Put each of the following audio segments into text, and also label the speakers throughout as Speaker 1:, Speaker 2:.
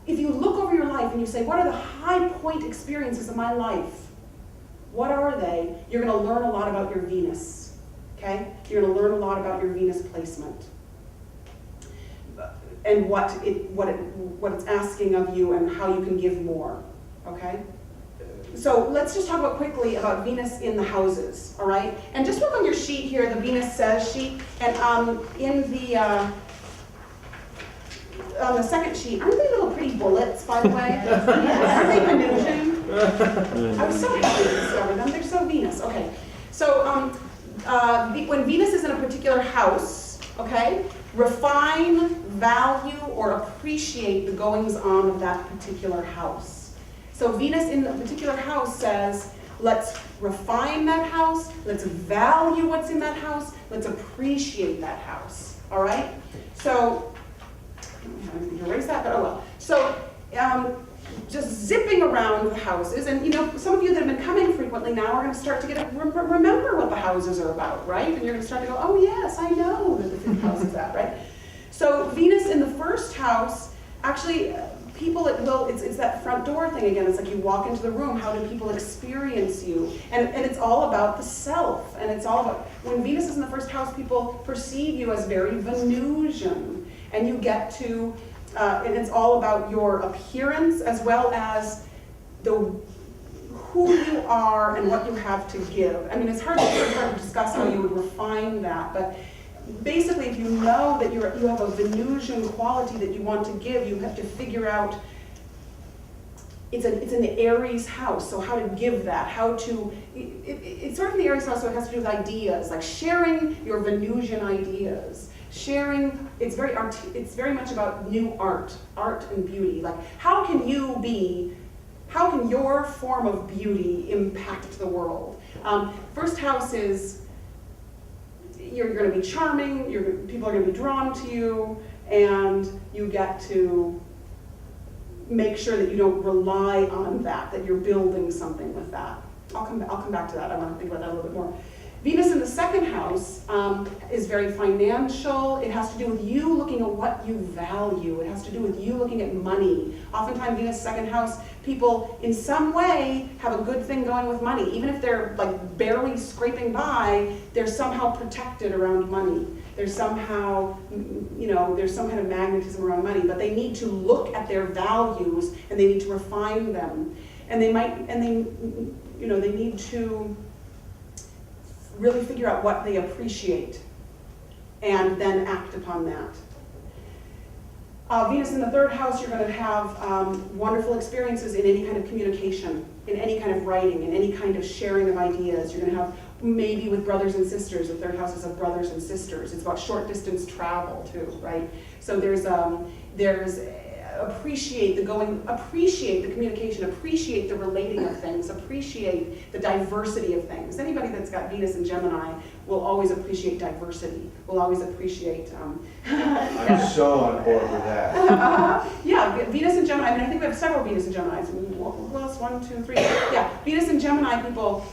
Speaker 1: if you look over your life and you say, what are the high point experiences of my life? What are they? You're going to learn a lot about your Venus, okay? You're going to learn a lot about your Venus placement and what it's asking of you and how you can give more, okay? So let's just talk quickly about Venus in the houses, all right? And just look on your sheet here, the Venus Says sheet, and in the on the second sheet, aren't they little pretty bullets, by the way? Aren't they Venusian? I was so happy to discover them. They're so Venus. Okay, so when Venus is in a particular house, okay, refine, value, or appreciate the goings-on of that particular house. So Venus in a particular house says, let's refine that house, let's value what's in that house, let's appreciate that house, all right? So, I don't erase that, but oh well. So, just zipping around the houses, and you know, some of you that have been coming frequently now are going to start to remember what the houses are about, right? And you're going to start to go, oh yes, I know that the fifth house is that, right? So Venus in the first house, actually, it's that front door thing again. It's like you walk into the room, how do people experience you? And it's all about the self, and it's all about, when Venus is in the first house, people perceive you as very Venusian, and you get to, and it's all about your appearance as well as who you are and what you have to give. I mean, it's hard to discuss how you would refine that, but basically, if you know that you have a Venusian quality that you want to give, you have to figure out, it's in the Aries house, so how to give that, it's sort of in the Aries house, so it has to do with ideas, like sharing your Venusian ideas. Sharing, it's very much about new art and beauty. Like, how can your form of beauty impact the world? First house is, you're going to be charming, people are going to be drawn to you, and you get to make sure that you don't rely on that you're building something with that. I'll come back to that. I want to think about that a little bit more. Venus in the second house is very financial. It has to do with you looking at what you value. It has to do with you looking at money. Oftentimes, Venus second house, people in some way have a good thing going with money. Even if they're like barely scraping by, they're somehow protected around money. There's somehow, there's some kind of magnetism around money, but they need to look at their values and they need to refine them. And they need to really figure out what they appreciate and then act upon that. Venus in the third house, you're going to have wonderful experiences in any kind of communication, in any kind of writing, in any kind of sharing of ideas. You're going to have maybe with brothers and sisters. The third house is of brothers and sisters. It's about short distance travel too, right? So there's appreciate the communication, appreciate the relating of things, appreciate the diversity of things. Anybody that's got Venus and Gemini will always appreciate diversity, will always appreciate...
Speaker 2: I'm so on board with that.
Speaker 1: Yeah, Venus and Gemini, I think we have several Venus and Geminis. Who else? 1, 2, 3. Yeah, Venus and Gemini people,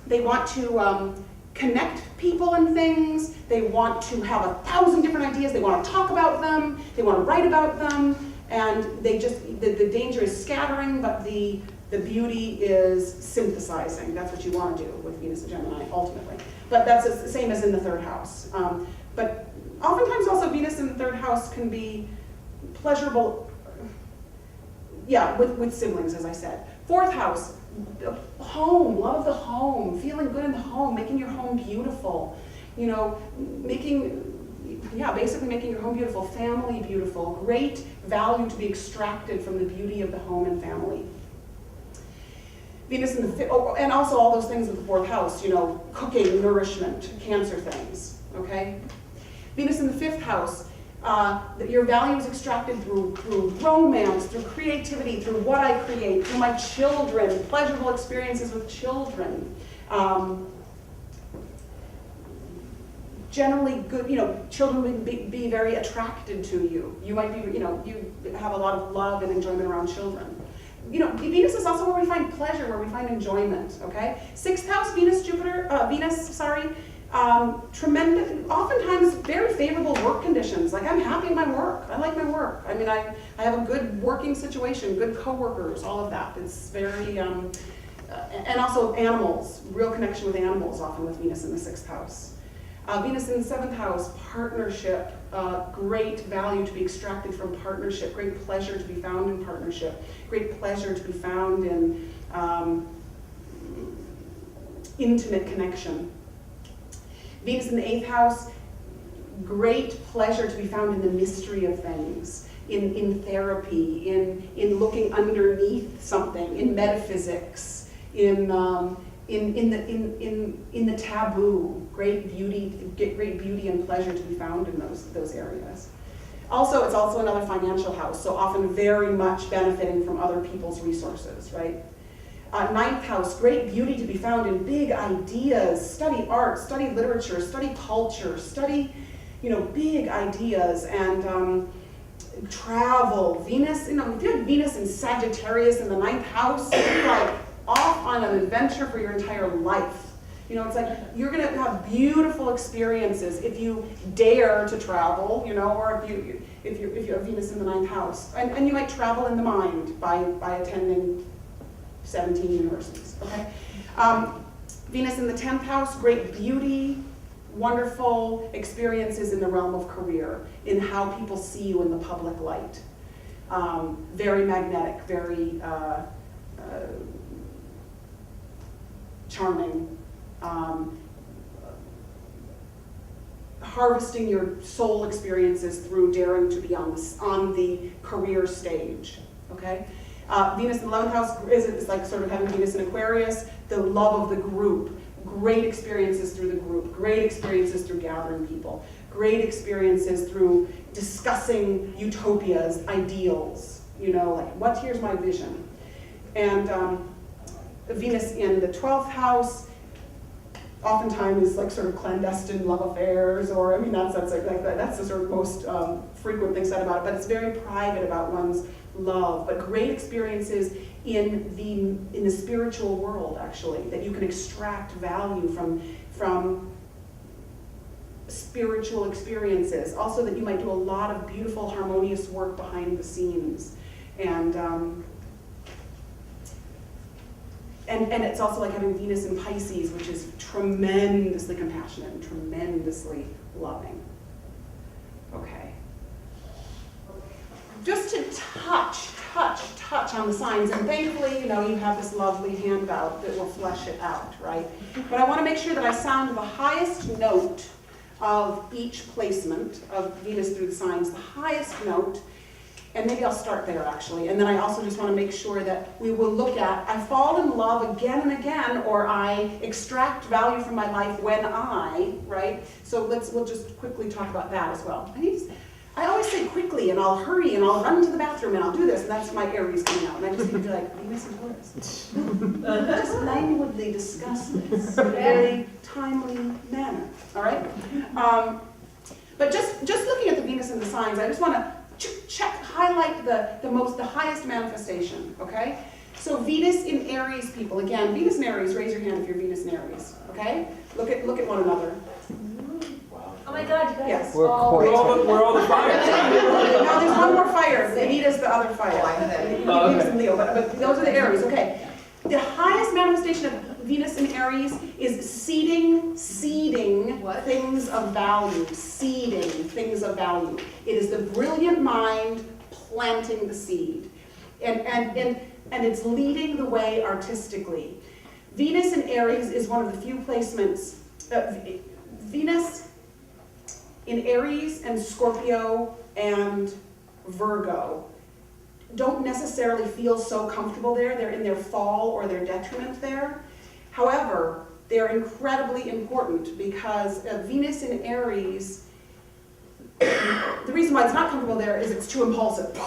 Speaker 1: they want to connect people and things, they want to have 1,000 different ideas, they want to talk about them, they want to write about them, and they just, the danger is scattering, but the beauty is synthesizing. That's what you want to do with Venus and Gemini, ultimately. But that's the same as in the third house. But oftentimes also Venus in the third house can be pleasurable, yeah, with siblings, as I said. Fourth house, home, love of the home, feeling good in the home, making your home beautiful, basically making your home beautiful, family beautiful, great value to be extracted from the beauty of the home and family. Venus in the and also all those things with the fourth house, cooking, nourishment, Cancer things, okay? Venus in the fifth house, your value is extracted through romance, through creativity, through what I create, through my children, pleasurable experiences with children. Generally good, children will be very attracted to you. You might be, you have a lot of love and enjoyment around children. Venus is also where we find pleasure, where we find enjoyment, okay? Sixth house, Venus, Tremendous, oftentimes very favorable work conditions. Like I'm happy in my work. I like my work. I mean, I have a good working situation, good coworkers, all of that. It's very, and also animals, real connection with animals, often with Venus in the 6th house. Venus in the 7th house, partnership, great value to be extracted from partnership, great pleasure to be found in partnership, great pleasure to be found in intimate connection. Venus in the 8th house, great pleasure to be found in the mystery of things, in therapy, in looking underneath something, in metaphysics, in the taboo. Great beauty and pleasure to be found in those areas. Also, it's also another financial house, so often very much benefiting from other people's resources, right? 9th house, great beauty to be found in big ideas. Study art, study literature, study culture, study, big ideas, and travel. Venus, if you have Venus in Sagittarius in the 9th house, you're like off on an adventure for your entire life. It's like you're going to have beautiful experiences if you dare to travel, or if you have Venus in the 9th house, and you might travel in the mind by attending 17 universities, okay? Venus in the 10th house, great beauty, wonderful experiences in the realm of career, in how people see you in the public light. Very magnetic, very charming. Harvesting your soul experiences through daring to be on the career stage, okay? Venus in the 11th house is like sort of having Venus in Aquarius, the love of the group, great experiences through the group, great experiences through gathering people, great experiences through discussing utopias, ideals, like here's my vision. And Venus in the 12th house, oftentimes is like sort of clandestine love affairs, or that's the sort of most frequent thing said about it, but it's very private about one's love, but great experiences in the spiritual world, actually, that you can extract value from spiritual experiences. Also that you might do a lot of beautiful, harmonious work behind the scenes. And it's also like having Venus in Pisces, which is tremendously compassionate and tremendously loving. Okay. Just to touch on the signs, and thankfully, you have this lovely handout that will flesh it out, right? But I want to make sure that I sound the highest note of each placement of Venus through the signs, the highest note, and maybe I'll start there actually, and then I also just want to make sure that we will look at, I fall in love again and again, or I extract value from my life when right? So we'll just quickly talk about that as well. I always say quickly, and I'll hurry, and I'll run to the bathroom, and I'll do this, and that's my Aries coming out, and I just need to be like, Venus and Taurus. Just languidly discuss this in a very timely manner, all right? But just looking at the Venus and the signs, I just want to highlight the highest manifestation, okay? So Venus in Aries people, again, Venus in Aries, raise your hand if you're Venus in Aries, okay? Look at one another.
Speaker 3: Oh my God, you guys.
Speaker 1: Yes.
Speaker 4: We're all the fire.
Speaker 1: No, there's one more fire. Anita's the other fire. Venus and Leo, but those are the Aries, okay. The highest manifestation of Venus in Aries is seeding things of value. Seeding things of value. It is the brilliant mind planting the seed. And it's leading the way artistically. Venus in Aries is one of the few placements. Venus in Aries and Scorpio and Virgo don't necessarily feel so comfortable there. They're in their fall or their detriment there. However, they're incredibly important because Venus in Aries, the reason why it's not comfortable there is it's too impulsive.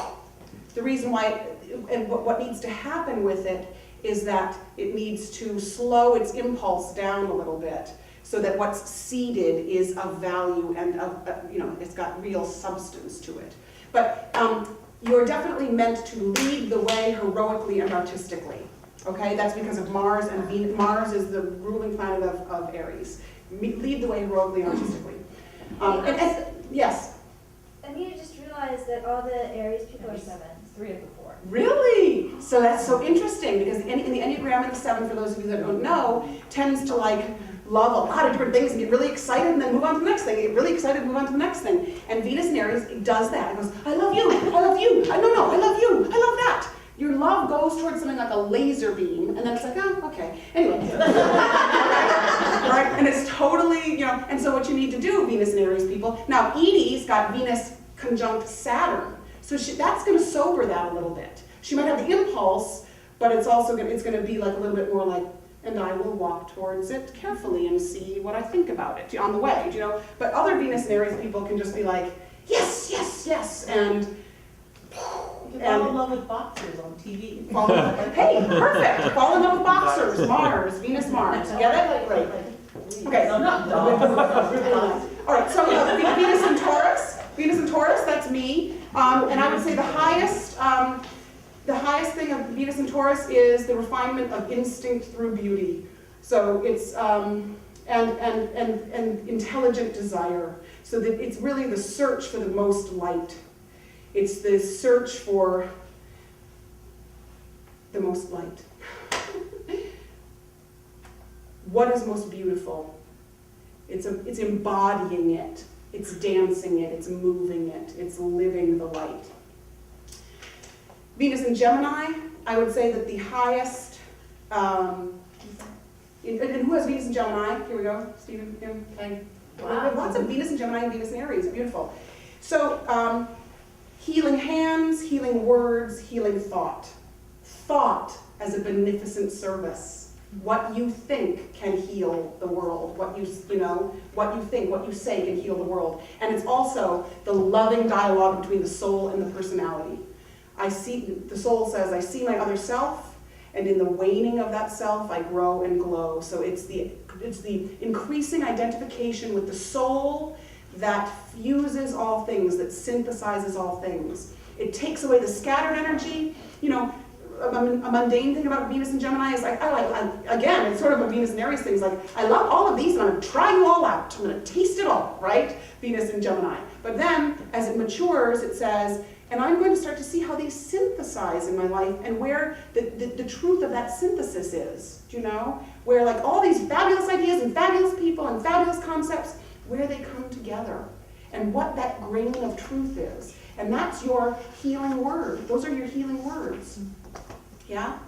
Speaker 1: The reason why, and what needs to happen with it is that it needs to slow its impulse down a little bit, so that what's seeded is of value and it's got real substance to it. But you're definitely meant to lead the way heroically and artistically. Okay, that's because of Mars, and Mars is the ruling planet of Aries. lead the way heroically and artistically. Yes.
Speaker 3: Anita just realized that all the Aries people are 7s, 3 of the 4.
Speaker 1: Really? So that's so interesting because in the Enneagram, the 7, for those of you that don't know, tends to like love a lot of different things and get really excited and then move on to the next thing. Get really excited and move on to the next thing. And Venus in Aries does that. It goes, I love you, I love you, no, I love you, I love that. Your love goes towards something like a laser beam, and then it's like, oh, okay. Anyway. Right? And it's totally, and so what you need to do, Venus and Aries people, now Edie's got Venus conjunct Saturn. So that's going to sober that a little bit. She might have the impulse, but it's also going to be like a little bit more like, and I will walk towards it carefully and see what I think about it on the way, But other Venus and Aries people can just be like, yes, yes, yes, and
Speaker 5: fall in love with boxers on TV.
Speaker 1: Hey, perfect. Fall in love with boxers, Mars, Venus, Mars. Get it? Great. Okay.
Speaker 5: I'm not dumb.
Speaker 1: All right. So Venus and Taurus. Venus and Taurus. That's me. And I would say the highest thing of Venus and Taurus is the refinement of instinct through beauty. So it's and intelligent desire. So that it's really the search for the most light. It's the search for the most light. What is most beautiful? It's embodying it. It's dancing it. It's moving it. It's living the light. Venus in Gemini, I would say that the highest, and who has Venus in Gemini? Here we go, Stephen, Kim, okay. Wow. Lots of Venus in Gemini and Venus in Aries, beautiful. So, healing hands, healing words, healing thought. Thought as a beneficent service. What you think can heal the world. What you think, what you say can heal the world. And it's also the loving dialogue between the soul and the personality. The soul says, I see my other self, and in the waning of that self, I grow and glow. So it's the increasing identification with the soul that fuses all things, that synthesizes all things. It takes away the scattered energy. A mundane thing about Venus and Gemini is again, it's sort of a Venus and Aries thing. It's like, I love all of these and I'm going to try you all out. I'm going to taste it all, right? Venus and Gemini. But then, as it matures, it says, and I'm going to start to see how these synthesize in my life and where the truth of that synthesis is, Where like all these fabulous ideas and fabulous people and fabulous concepts, where they come together and what that grain of truth is. And that's your healing word. Those are your healing words. Yeah?